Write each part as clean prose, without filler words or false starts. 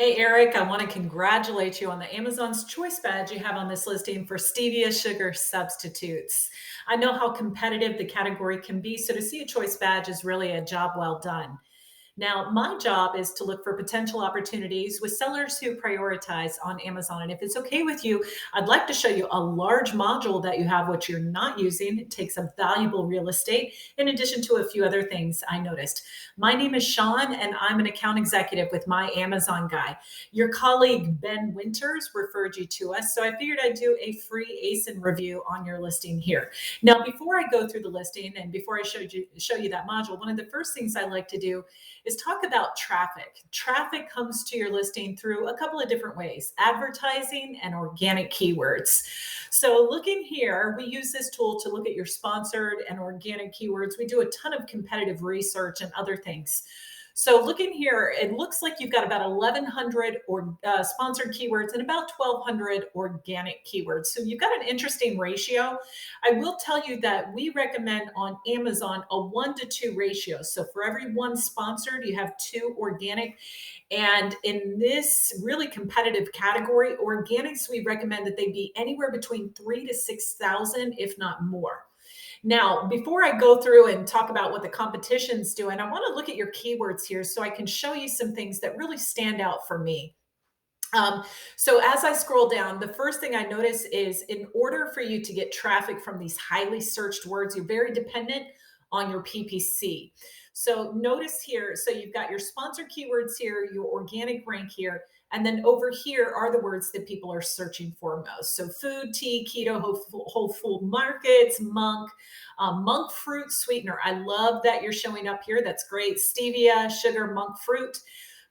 Hey, Eric, I want to congratulate you on the Amazon's Choice badge you have on this listing for stevia sugar substitutes. I know how competitive the category can be, so to see a Choice badge is really a job well done. Now, my job is to look for potential opportunities with sellers who prioritize on Amazon. And if it's okay with you, I'd like to show you a large module that you have, which you're not using. It takes up valuable real estate, in addition to a few other things I noticed. My name is Sean, and I'm an account executive with My Amazon Guy. Your colleague, Ben Winters, referred you to us, so I figured I'd do a free ASIN review on your listing here. Now, before I go through the listing and before I show you that module, one of the first things I like to do is talk about traffic. Traffic comes to your listing through a couple of different ways: advertising and organic keywords. So looking here, we use this tool to look at your sponsored and organic keywords. We do a ton of competitive research and other things. So looking here, it looks like you've got about 1,100 sponsored keywords and about 1,200 organic keywords. So you've got an interesting ratio. I will tell you that we recommend on Amazon a 1-to-2 ratio. So for every one sponsored, you have 2 organic. And in this really competitive category, organics, we recommend that they be anywhere between 3 to 6,000, if not more. Now, before I go through and talk about what the competition's doing, I want to look at your keywords here so I can show you some things that really stand out for me. So as I scroll down, the first thing I notice is in order for you to get traffic from these highly searched words, you're very dependent on your PPC. So notice here, so you've got your sponsored keywords here, your organic rank here, and then over here are the words that people are searching for most. So food, tea, keto, whole food markets, monk fruit sweetener. I love that you're showing up here. That's great. Stevia, sugar, monk fruit.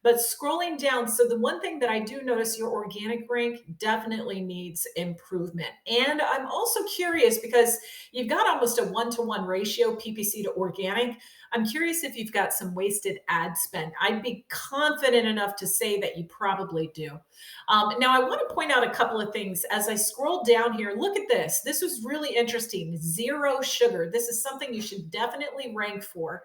But scrolling down, so the one thing that I do notice, your organic rank definitely needs improvement. And I'm also curious because you've got almost a 1-to-1 ratio PPC to organic. I'm curious if you've got some wasted ad spend. I'd be confident enough to say that you probably do. Now, I want to point out a couple of things. As I scroll down here, look at this. This was really interesting. Zero sugar. This is something you should definitely rank for,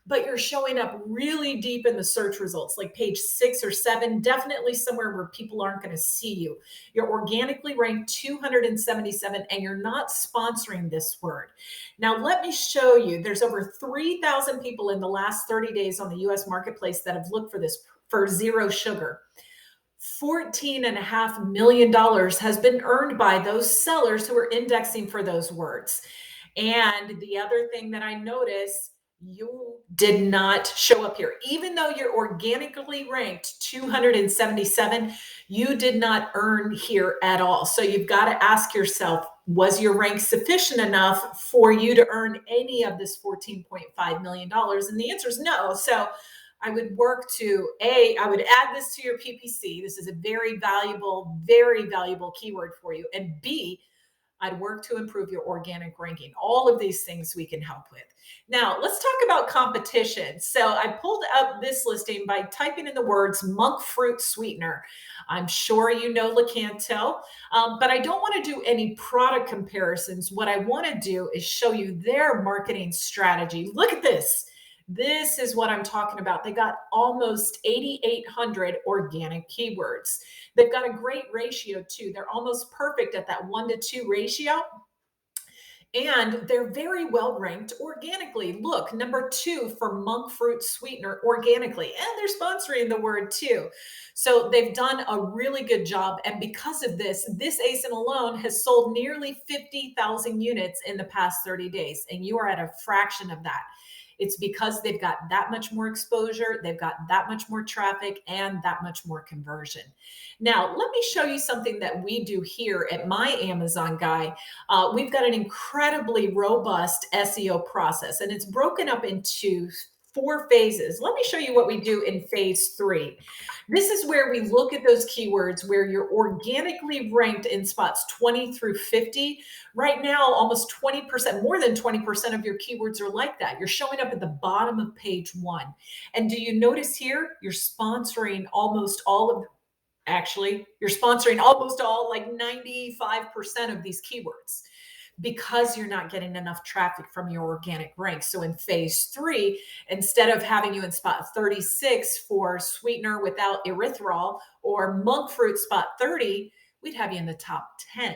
but you're showing up really deep in the search results, like page 6 or 7, definitely somewhere where people aren't going to see you. You're organically ranked 277, and you're not sponsoring this word. Now, let me show you. There's over 3,000 people in the last 30 days on the US marketplace that have looked for this for zero sugar. $14.5 million has been earned by those sellers who are indexing for those words. And the other thing that I notice, you did not show up here. Even though you're organically ranked 277, you did not earn here at all. So you've got to ask yourself, was your rank sufficient enough for you to earn any of this $14.5 million? And the answer is no. So I would work to I would add this to your PPC. This is a very valuable keyword for you. And B, I'd work to improve your organic ranking. All of these things we can help with. Now, let's talk about competition. So I pulled up this listing by typing in the words monk fruit sweetener. I'm sure you know Lakanto, but I don't want to do any product comparisons. What I want to do is show you their marketing strategy. Look at this. This is what I'm talking about. They got almost 8,800 organic keywords. They've got a great ratio too. They're almost perfect at that 1-to-2 ratio. And they're very well ranked organically. Look, number 2 for monk fruit sweetener organically. And they're sponsoring the word too. So they've done a really good job. And because of this ASIN alone has sold nearly 50,000 units in the past 30 days. And you are at a fraction of that. It's because they've got that much more exposure, they've got that much more traffic, and that much more conversion. Now, let me show you something that we do here at My Amazon Guy. We've got an incredibly robust SEO process, and it's broken up into 4 phases. Let me show you what we do in phase 3. This is where we look at those keywords where you're organically ranked in spots 20 through 50. Right now, almost 20%, more than 20% of your keywords are like that. You're showing up at the bottom of page 1. And do you notice here, you're sponsoring almost all of, actually, you're sponsoring almost all, like 95% of these keywords. because you're not getting enough traffic from your organic ranks. So in phase three, instead of having you in spot 36 for sweetener without erythritol or monk fruit spot 30, we'd have you in the top 10.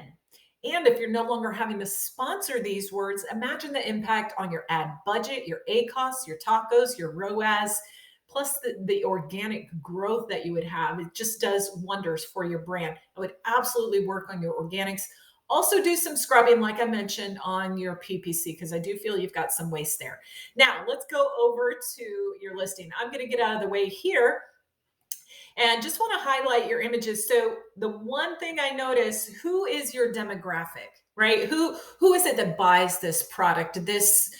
And if you're no longer having to sponsor these words, imagine the impact on your ad budget, your ACOS, your tacos, your ROAS, plus the organic growth that you would have. It just does wonders for your brand. I would absolutely work on your organics. Also, do some scrubbing, like I mentioned, on your PPC, because I do feel you've got some waste there. Now, let's go over to your listing. I'm going to get out of the way here and just want to highlight your images. So the one thing I notice, who is your demographic, right? Who is it that buys this product, this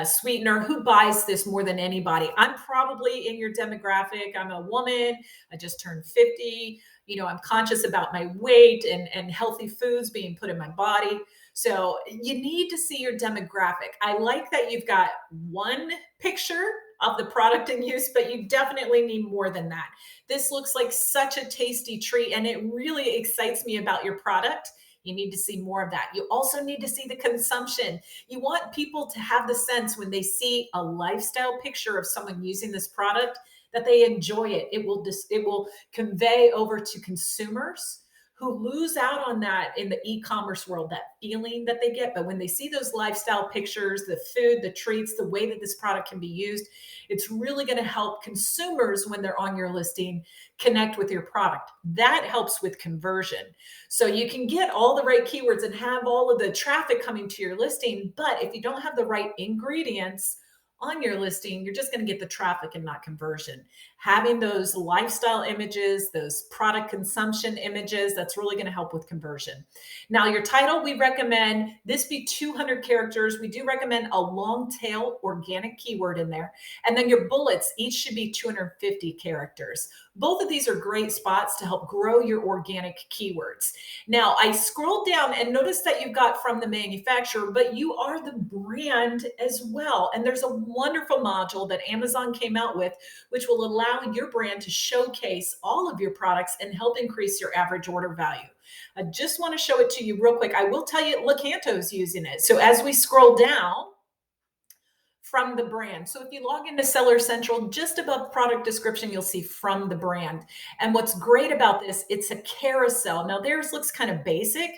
sweetener? Who buys this more than anybody? I'm probably in your demographic. I'm a woman. I just turned 50. I'm conscious about my weight and healthy foods being put in my body. So you need to see your demographic. I like that you've got one picture of the product in use, but you definitely need more than that. This looks like such a tasty treat, and it really excites me about your product. You need to see more of that. You also need to see the consumption. You want people to have the sense when they see a lifestyle picture of someone using this product that they enjoy it. It will convey over to consumers who lose out on that in the e-commerce world, that feeling that they get. But when they see those lifestyle pictures, the food, the treats, the way that this product can be used, it's really going to help consumers when they're on your listing connect with your product. That helps with conversion. So you can get all the right keywords and have all of the traffic coming to your listing, but if you don't have the right ingredients on your listing, you're just going to get the traffic and not conversion. Having those lifestyle images, those product consumption images, that's really going to help with conversion. Now, your title, we recommend this be 200 characters. We do recommend a long tail organic keyword in there. And then your bullets, each should be 250 characters. Both of these are great spots to help grow your organic keywords. Now, I scrolled down and noticed that you've got from the manufacturer, but you are the brand as well. And there's a wonderful module that Amazon came out with, which will allow your brand to showcase all of your products and help increase your average order value. I just want to show it to you real quick. I will tell you, Lakanto's using it. So as we scroll down, from the brand. So if you log into Seller Central, just above product description, you'll see from the brand. And what's great about this, it's a carousel. Now theirs looks kind of basic,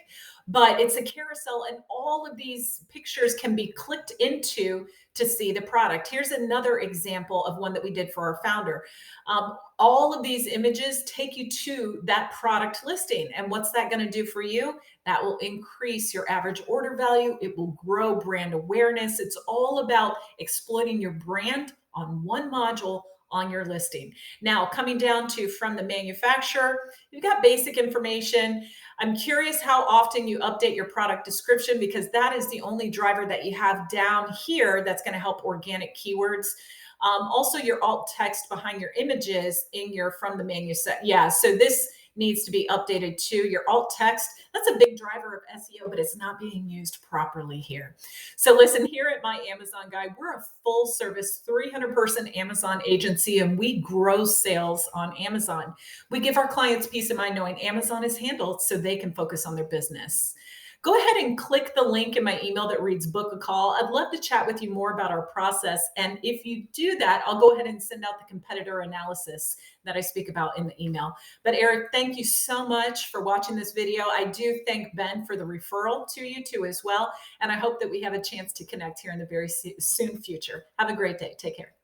but it's a carousel and all of these pictures can be clicked into to see the product. Here's another example of one that we did for our founder. All of these images take you to that product listing. And what's that going to do for you? That will increase your average order value. It will grow brand awareness. It's all about exploiting your brand on one module on your listing. Now, coming down to from the manufacturer, you've got basic information. I'm curious how often you update your product description, because that is the only driver that you have down here that's going to help organic keywords. Also, your alt text behind your images in your from the menu set. Yeah, so this needs to be updated too. Your alt text, that's a big driver of SEO, but it's not being used properly here. So listen, here at My Amazon Guide, we're a full service 300-person Amazon agency, and we grow sales on Amazon. We give our clients peace of mind knowing Amazon is handled so they can focus on their business. Go ahead and click the link in my email that reads book a call. I'd love to chat with you more about our process. And if you do that, I'll go ahead and send out the competitor analysis that I speak about in the email. But Eric, thank you so much for watching this video. I do thank Ben for the referral to you too as well. And I hope that we have a chance to connect here in the very soon future. Have a great day. Take care.